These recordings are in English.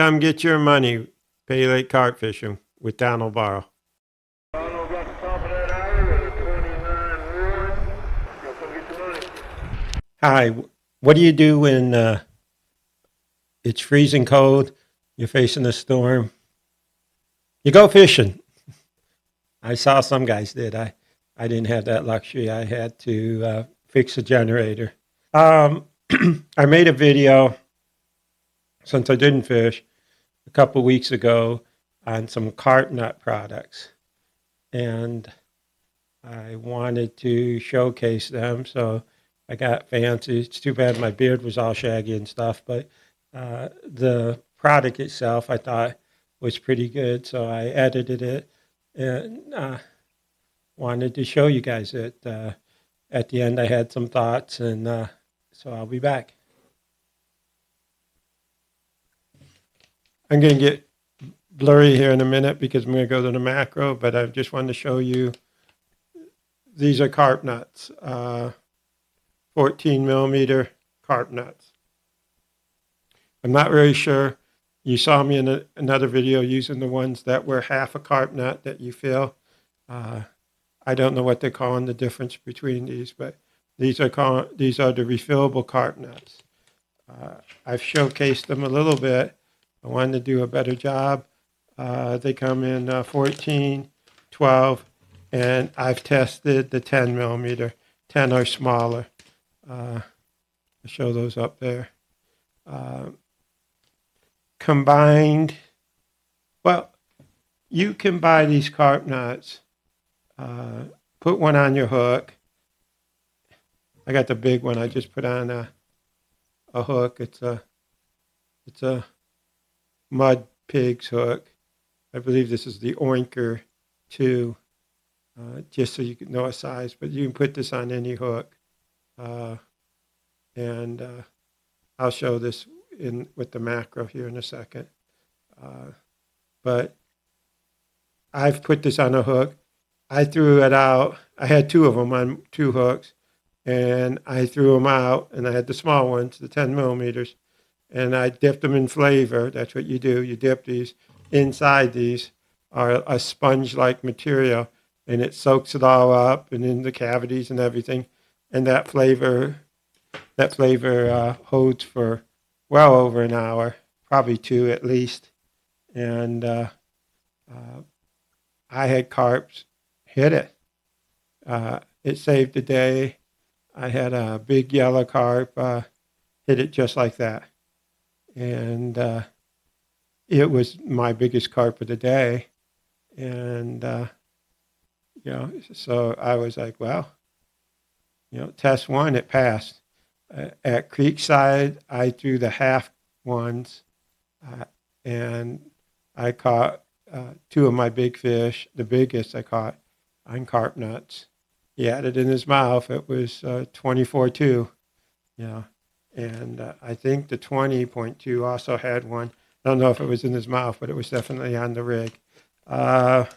Come get your money. Pay Lake Carp Fishing with Donald Barrow. Donald got the top of that hour with a 29 wood. You'll come get your money. Hi. What do you do when it's freezing cold? You're facing a storm. You go fishing. I saw some guys did. I didn't have that luxury. I had to fix a generator. I made a video since I didn't fish a couple weeks ago on some carp nut products, and I wanted to showcase them. So I got fancy. It's too bad my beard was all shaggy and stuff, but the product itself I thought was pretty good. So I edited it and wanted to show you guys it. At the end, I had some thoughts, and so I'll be back. I'm going to get blurry here in a minute because I'm going to go to the macro, but I just wanted to show you. These are carp nuts, 14 millimeter carp nuts. I'm not very sure. You saw me in another video using the ones that were half a carp nut that you fill. I don't know what they're calling the difference between these, but these are the refillable carp nuts. I've showcased them a little bit. I wanted to do a better job. They come in 14, 12, and I've tested the 10 millimeter, 10 or smaller. I'll show those up there. Combined, well, you can buy these carp nuts, put one on your hook. I got the big one. I just put on a hook. It's a Mud Pigs hook. I believe this is the Oinker 2, just so you can know a size, but you can put this on any hook. And I'll show this with the macro here in a second. But I've put this on a hook. I threw it out. I had two of them on two hooks, and I threw them out, and I had the small ones, the 10 millimeters, and I dipped them in flavor. That's what you do. You dip these. Inside these are a sponge-like material, and it soaks it all up and in the cavities and everything. And that flavor holds for well over an hour, probably two at least. And I had carps hit it. It saved the day. I had a big yellow carp hit it just like that. And it was my biggest carp of the day. And, so I was like, well, test one, it passed. At Creekside, I threw the half ones, and I caught two of my big fish. The biggest I caught on carp nuts. He had it in his mouth. It was 24.2, and I think the 20.2 also had one. I don't know if it was in his mouth, but it was definitely on the rig. I'm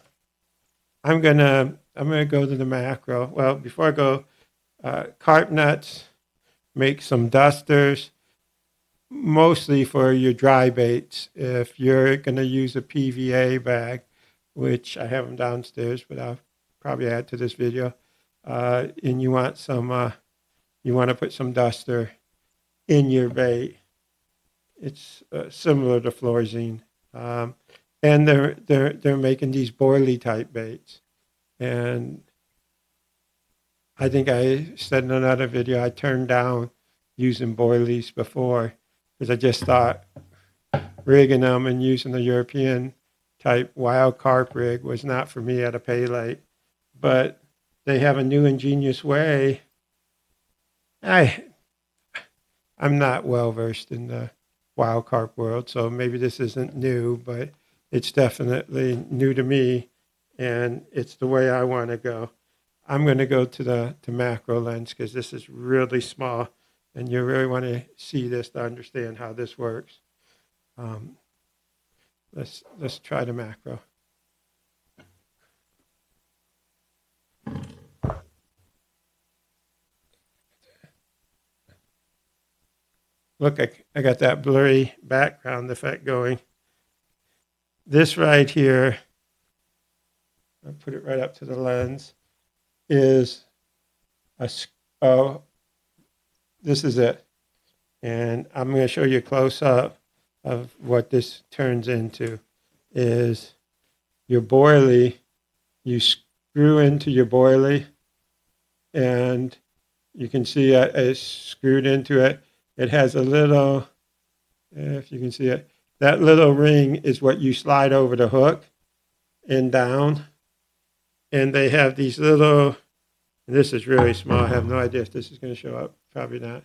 gonna go to the macro. Well, before I go, carp nuts make some dusters, mostly for your dry baits. If you're gonna use a PVA bag, which I have them downstairs, but I'll probably add to this video, and you want to put some duster in your bait. It's similar to Florazine, and they're making these boilie type baits. And I think I said in another video I turned down using boilies before because I just thought rigging them and using the European type wild carp rig was not for me at a pay lake. But they have a new ingenious way. I'm not well versed in the wild carp world, so maybe this isn't new, but it's definitely new to me, and it's the way I want to go. I'm going to go to macro lens because this is really small, and you really want to see this to understand how this works. Let's try the macro. Look, I got that blurry background effect going. this right here, I'll put it right up to the lens, is oh, this is it. And I'm going to show you a close up of what this turns into. Is your boilie, you screw into your boilie, and you can see it's screwed into it. It has a little, if you can see it, that little ring is what you slide over the hook and down. And they have these little, and this is really small, I have no idea if this is going to show up, probably not,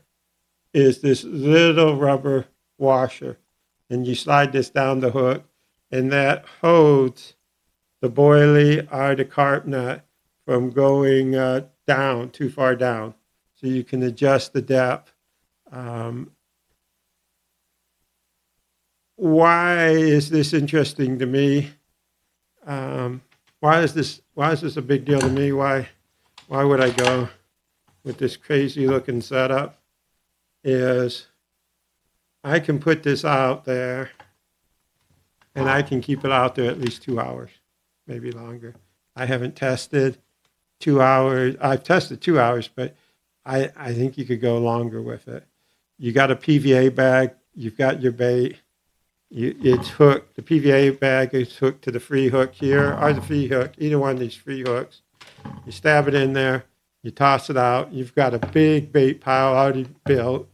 is this little rubber washer. And you slide this down the hook, and that holds the boilie or the carp nut from going down, too far down. So you can adjust the depth. Why is this interesting to me? Why is this a big deal to me? Why would I go with this crazy looking setup? Is I can put this out there and I can keep it out there at least 2 hours, maybe longer. I haven't tested 2 hours. I've tested 2 hours, but I think you could go longer with it. You got a PVA bag, you've got your bait, it's hooked. The PVA bag is hooked to the free hook here, or the free hook, either one of these free hooks. You stab it in there, you toss it out, you've got a big bait pile already built,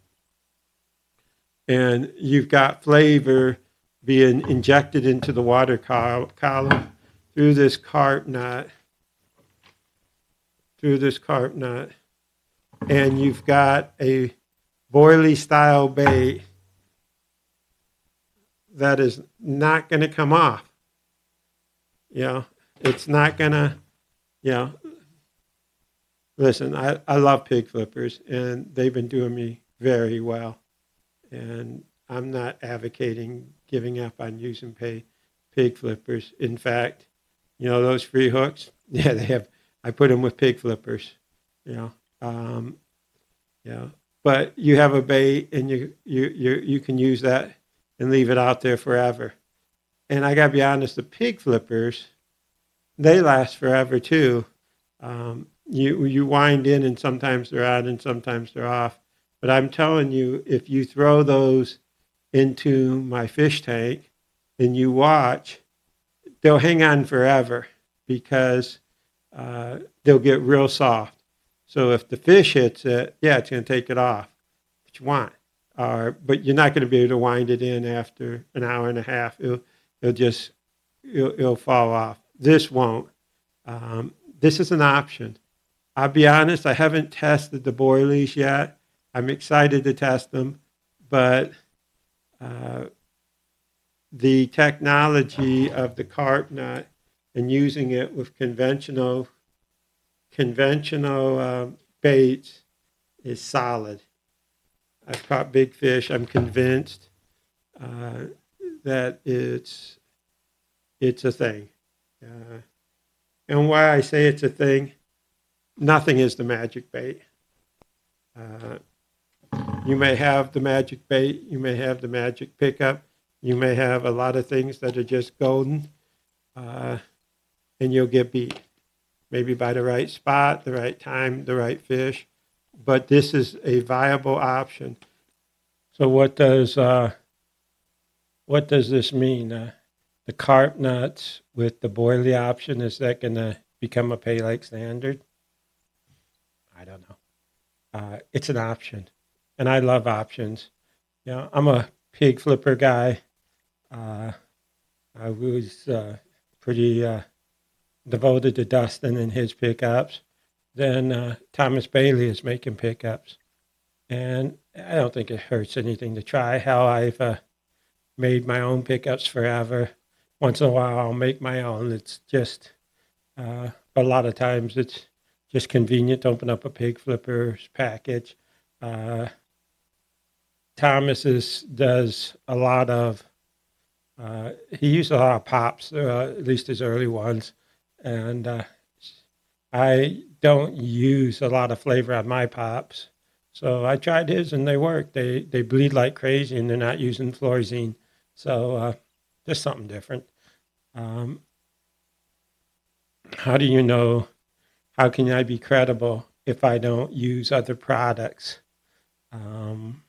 and you've got flavor being injected into the water column through this carp nut, and you've got a boilie style bait that is not going to come off. It's not going to, listen, I love pig flippers, and they've been doing me very well. And I'm not advocating giving up on using pig flippers. In fact, those free hooks, I put them with pig flippers, but you have a bait and you can use that and leave it out there forever. And I got to be honest, the pig flippers, they last forever too. You wind in and sometimes they're on and sometimes they're off. But I'm telling you, if you throw those into my fish tank and you watch, they'll hang on forever because they'll get real soft. So if the fish hits it, it's going to take it off, what you want. But you're not going to be able to wind it in after an hour and a half. It'll fall off. This won't. This is an option. I'll be honest, I haven't tested the boilies yet. I'm excited to test them, but the technology of the carp nut and using it with conventional baits is solid. I've caught big fish. I'm convinced that it's a thing. And why I say it's a thing, nothing is the magic bait. You may have the magic bait, you may have the magic pickup, you may have a lot of things that are just golden, and you'll get beat. Maybe by the right spot, the right time, the right fish. But this is a viable option. So what does this mean? The carp nuts with the boilie option, is that going to become a pay like standard? I don't know. It's an option, and I love options. I'm a pig flipper guy. I was pretty devoted to Dustin and his pickups. Then Thomas Bailey is making pickups, and I don't think it hurts anything to try. How I've made my own pickups forever. Once in a while, I'll make my own. It's just a lot of times it's just convenient to open up a pig flipper's package. Thomas does a lot of, he used a lot of pops, at least his early ones. And I don't use a lot of flavor on my pops. So I tried his and they work. They bleed like crazy and they're not using Florazine. So just something different. Um, how do you know? How can I be credible if I don't use other products? Um,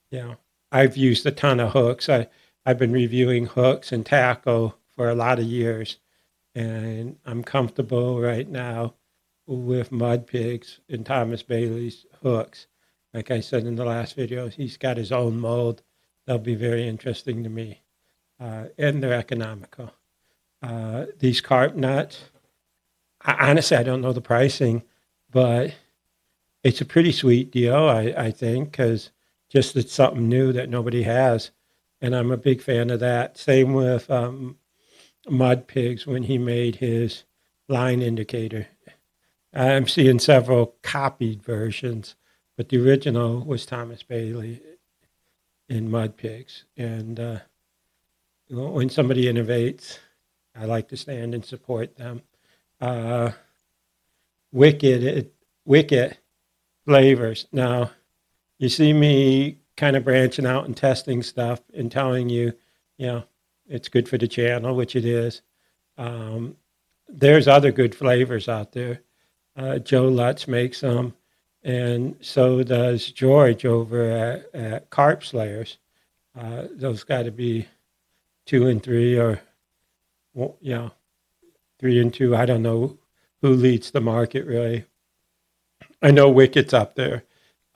you know, I've used a ton of hooks. I've been reviewing hooks and tackle for a lot of years, and I'm comfortable right now with Mud Pigs and Thomas Bailey's hooks. Like I said in the last video, he's got his own mold. They'll be very interesting to me, and they're economical. These carp nuts, honestly, I don't know the pricing, but it's a pretty sweet deal, I think, because just it's something new that nobody has. And I'm a big fan of that. Same with Mud Pigs when he made his line indicator. I'm seeing several copied versions, but the original was Thomas Bailey in Mud Pigs. And when somebody innovates, I like to stand and support them. Uh, Wicked flavors. Now, you see me kind of branching out and testing stuff and telling you, you know, it's good for the channel, which it is. There's other good flavors out there. Joe Lutz makes them, and so does George over at Carp Slayers. Those got to be 2 and 3, or well, 3 and 2. I don't know who leads the market really. I know Wicked's up there,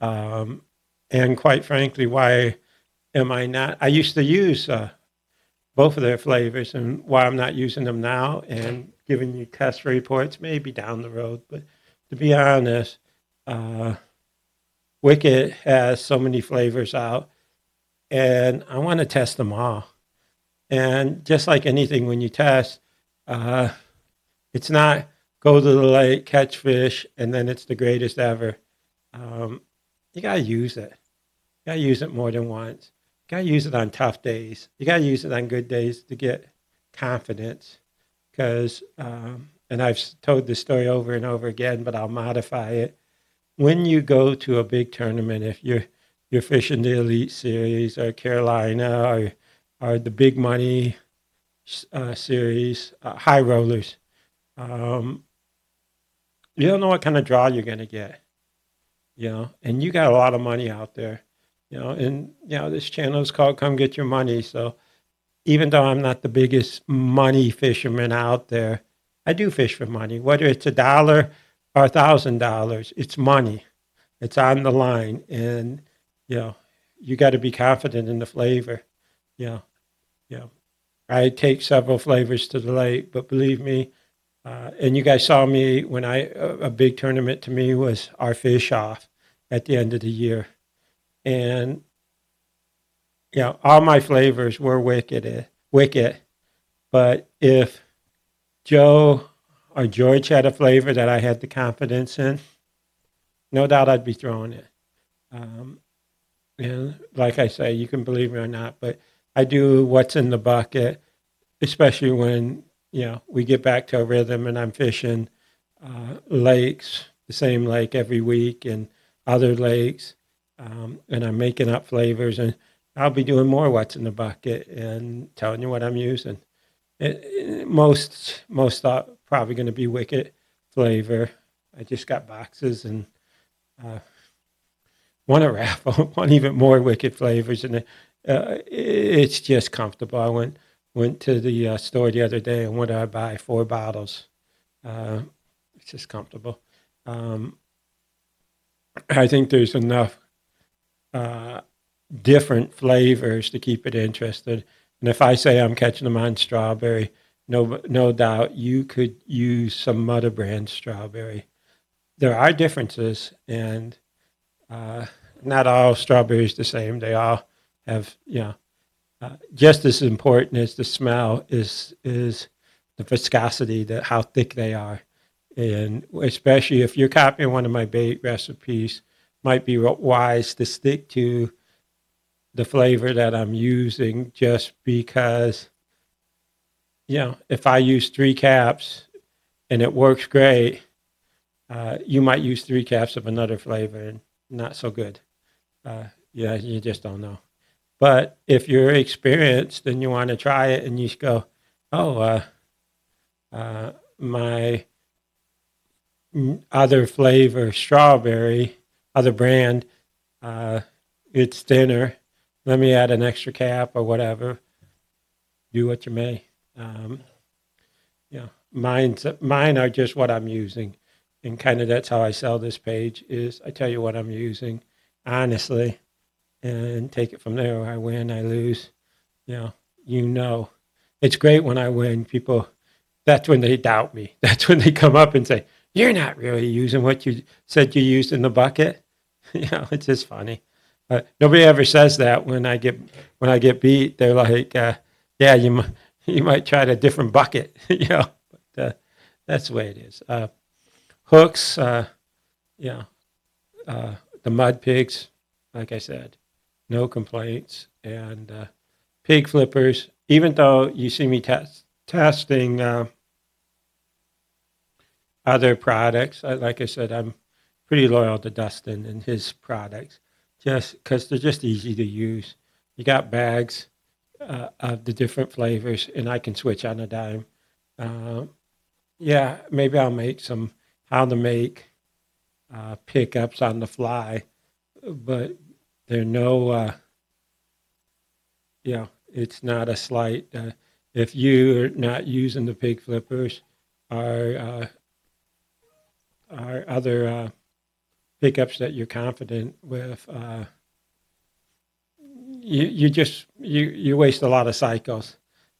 and quite frankly, why am I not? I used to use both of their flavors, and why I'm not using them now and giving you test reports maybe down the road. But to be honest, Wicked has so many flavors out, and I want to test them all. And just like anything, when you test, it's not go to the lake, catch fish, and then it's the greatest ever. You got to use it. You got to use it more than once. You got to use it on tough days. You got to use it on good days to get confidence. Because, and I've told this story over and over again, but I'll modify it. When you go to a big tournament, if you're fishing the Elite Series or Carolina or the big money series, high rollers, you don't know what kind of draw you're going to get, and you got a lot of money out there, and, this channel is called Come Get Your Money. So even though I'm not the biggest money fisherman out there, I do fish for money, whether it's $1 or $1,000, it's money. It's on the line. And, you got to be confident in the flavor. I take several flavors to the lake, but believe me, and you guys saw me when a big tournament to me was our fish off at the end of the year. And, all my flavors were wicked. But if Joe or George had a flavor that I had the confidence in, no doubt I'd be throwing it. And like I say, you can believe me or not, but I do what's in the bucket, especially when, we get back to a rhythm and I'm fishing lakes, the same lake every week and other lakes, and I'm making up flavors, and I'll be doing more what's in the bucket and telling you what I'm using. Most are probably going to be Wicked flavor. I just got boxes and want a raffle, want even more Wicked flavors, and it's just comfortable. I went to the store the other day, and what did I buy? 4 bottles. It's just comfortable. I think there's enough different flavors to keep it interested. And if I say I'm catching them on strawberry, no doubt you could use some Mother Brand strawberry. There are differences, and not all strawberries the same. They all have, just as important as the smell is the viscosity, how thick they are. And especially if you're copying one of my bait recipes, might be wise to stick to the flavor that I'm using, just because, if I use 3 caps and it works great, you might use 3 caps of another flavor and not so good. You just don't know. But if you're experienced and you want to try it and you go, Oh, my other flavor, strawberry, other brand, uh, it's thinner. Let me add an extra cap or whatever. Do what you may. Um, yeah, mine are just what I'm using, and kind of that's how I sell this page. Is I tell you what I'm using, honestly, and take it from there. I win, I lose. You know, you know, it's great when I win. People, that's when they doubt me. That's when they come up and say, "You're not really using what you said you used in the bucket." You know, it's just funny. Nobody ever says that when I get beat. They're like, "Yeah, you might try a different bucket." You know, but that's the way it is. Hooks, yeah, the mud pigs, like I said, no complaints, and pig flippers. Even though you see me testing other products, like I said, I'm pretty loyal to Dustin and his products, just because they're just easy to use. You got bags of the different flavors, and I can switch on a dime. Uh, yeah, maybe I'll make some how to make pickups on the fly, but they're no, it's not a slight. If you're not using the pig flippers, or other pickups that you're confident with, you waste a lot of cycles.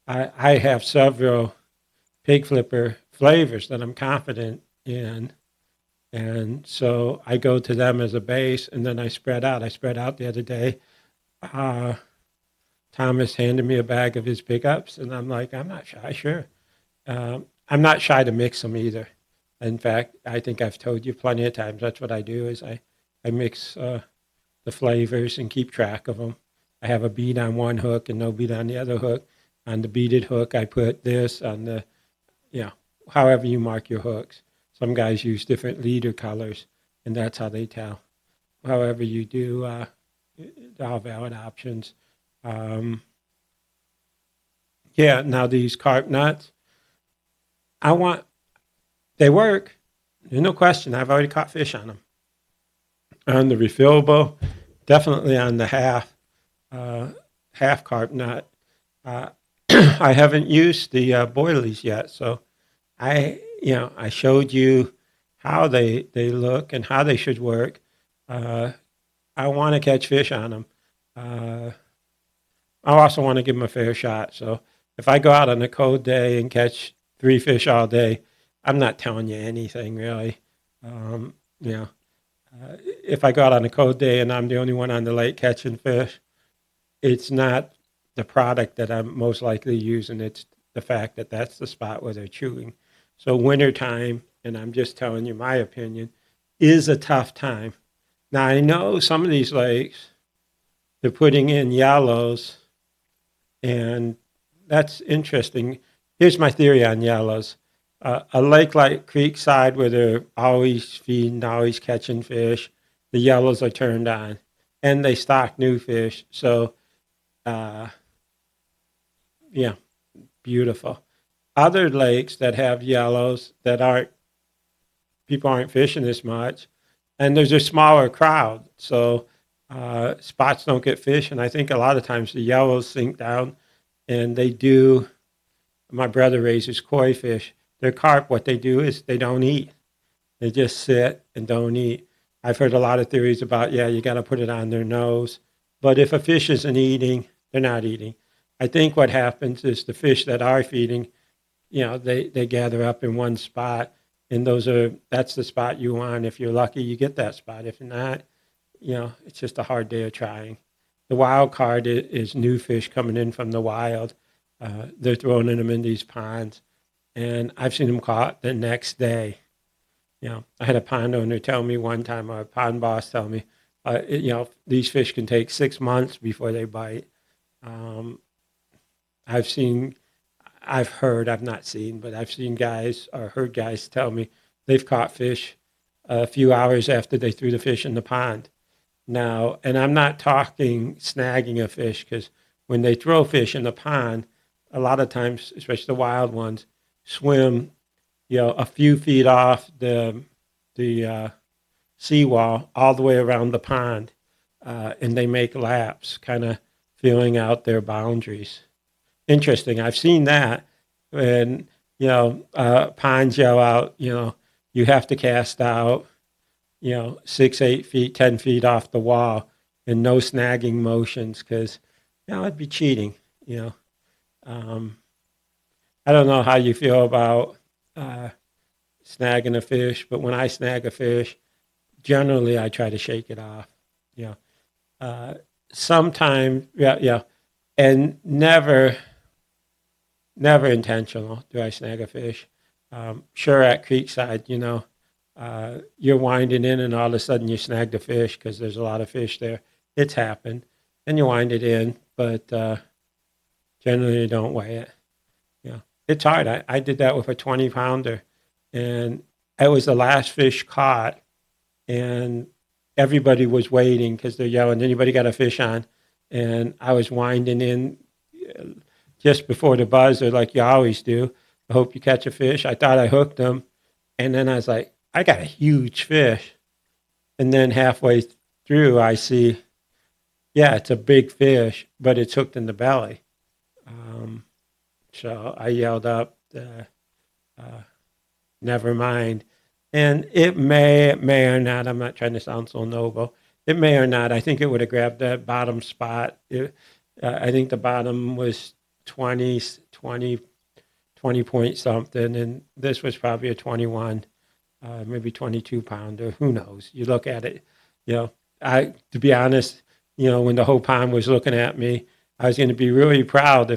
I have several pig flipper flavors that I'm confident in, and so I go to them as a base, and then I spread out. I spread out the other day. Uh, Thomas handed me a bag of his pickups, and I'm like, I'm not shy. Sure, I'm not shy to mix them either. In fact, I think I've told you plenty of times. That's what I do is I mix the flavors and keep track of them. I have a bead on one hook and no bead on the other hook. On the beaded hook, I put this on the, you know, however you mark your hooks. Some guys use different leader colors, and that's how they tell. However you do, they're all valid options. Um, yeah, now these carp nuts, I want, they work. There's no question. I've already caught fish on them. On the refillable, definitely on the half carp nut. Uh, I haven't used the boilies yet, so I showed you how they look and how they should work. Uh, I want to catch fish on them. I also want to give them a fair shot. So if I go out on a cold day and catch 3 fish all day, I'm not telling you anything really. Um, you know, if I go out on a cold day and I'm the only one on the lake catching fish, it's not the product that I'm most likely using. It's the fact that that's the spot where they're chewing. So wintertime, and I'm just telling you my opinion, is a tough time. Now I know some of these lakes, they're putting in yellows, and that's interesting. Here's my theory on yellows. A lake like Creekside, where they're always feeding, always catching fish, the yellows are turned on, and they stock new fish. So, uh, yeah, beautiful. Other lakes that have yellows that aren't people aren't fishing as much, and there's a smaller crowd, so spots don't get fish. And I think a lot of times the yellows sink down, and they do. My brother raises koi fish. Their carp, what they do is they don't eat. They just sit and don't eat. I've heard a lot of theories about, yeah, you got to put it on their nose. But if a fish isn't eating, they're not eating. I think what happens is the fish that are feeding, they gather up in one spot, and that's the spot you want. If you're lucky, you get that spot. If not, it's just a hard day of trying. The wild card is new fish coming in from the wild. They're throwing them in these ponds, and I've seen them caught the next day. I had a pond owner tell me one time, or a pond boss tell me, these fish can take 6 months before they bite. Um, I've heard, I've not seen, but I've seen guys or heard guys tell me they've caught fish a few hours after they threw the fish in the pond. Now, and I'm not talking snagging a fish, because when they throw fish in the pond, a lot of times, especially the wild ones, swim, a few feet off the seawall all the way around the pond, and they make laps, kind of feeling out their boundaries. Interesting. I've seen that, and ponds yell out, you have to cast out, 6, 8 feet, 10 feet off the wall, and no snagging motions, because it'd be cheating. Um, I don't know how you feel about snagging a fish, but when I snag a fish, generally I try to shake it off. Sometimes, and never intentional do I snag a fish. Sure, at Creekside, you're winding in and all of a sudden you snagged a fish because there's a lot of fish there. It's happened. And you wind it in, but generally you don't weigh it. It's hard. I did that with a 20-pounder, and it was the last fish caught, and everybody was waiting because they're yelling, anybody got a fish on? And I was winding in just before the buzzer, like you always do. I hope you catch a fish. I thought I hooked them. And then I was like, I got a huge fish. And then halfway through, I see, it's a big fish, but it's hooked in the belly. So I yelled up, never mind. And it may or not, I'm not trying to sound so noble, it may or not, I think it would have grabbed that bottom spot. I think the bottom was 20 point something, and this was probably a 21, maybe 22-pounder. Who knows? You look at it, to be honest, when the whole pond was looking at me, I was going to be really proud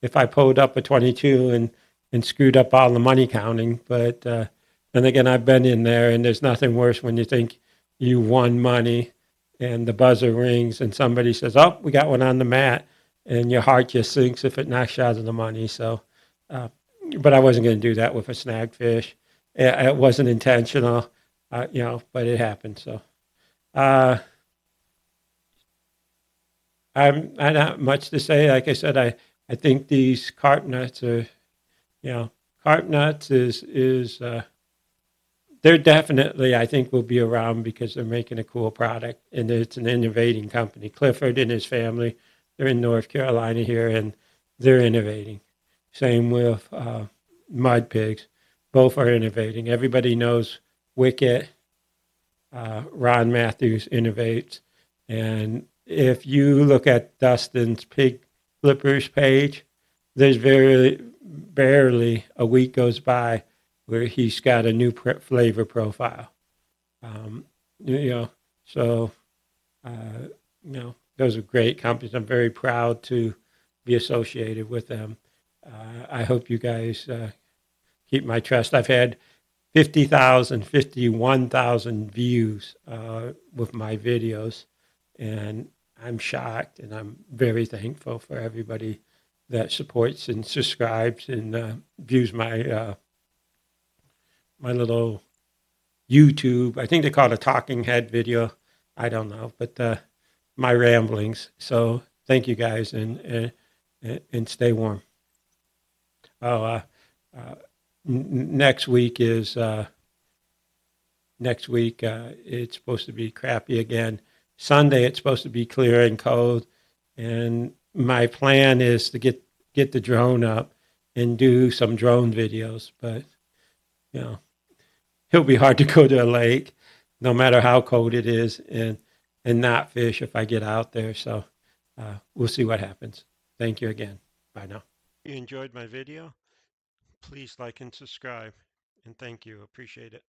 if I pulled up a 22 and screwed up all the money counting. But then again, I've been in there, and there's nothing worse when you think you won money and the buzzer rings and somebody says, oh, we got one on the mat, and your heart just sinks if it knocks you out of the money. So, but I wasn't going to do that with a snag fish. It wasn't intentional, but it happened. So I'm not much to say. Like I said, I think these carp nuts are, carp nuts is they're definitely, I think, will be around because they're making a cool product, and it's an innovating company. Clifford and his family, they're in North Carolina here, and they're innovating. Same with Mud Pigs. Both are innovating. Everybody knows Wicket. Ron Matthews innovates. And if you look at Dustin's Pig Flippers page, there's barely a week goes by where he's got a new flavor profile. So those are great companies. I'm very proud to be associated with them. I hope you guys keep my trust. I've had 51,000 views with my videos, and I'm shocked, and I'm very thankful for everybody that supports and subscribes and views my my little YouTube. I think they call it a talking head video. I don't know, but my ramblings. So thank you guys, and stay warm. Next week it's supposed to be crappy again. Sunday it's supposed to be clear and cold, and my plan is to get the drone up and do some drone videos. But it'll be hard to go to a lake, no matter how cold it is, and not fish if I get out there. So we'll see what happens. Thank you again. Bye now. If you enjoyed my video, please like and subscribe, and thank you. Appreciate it.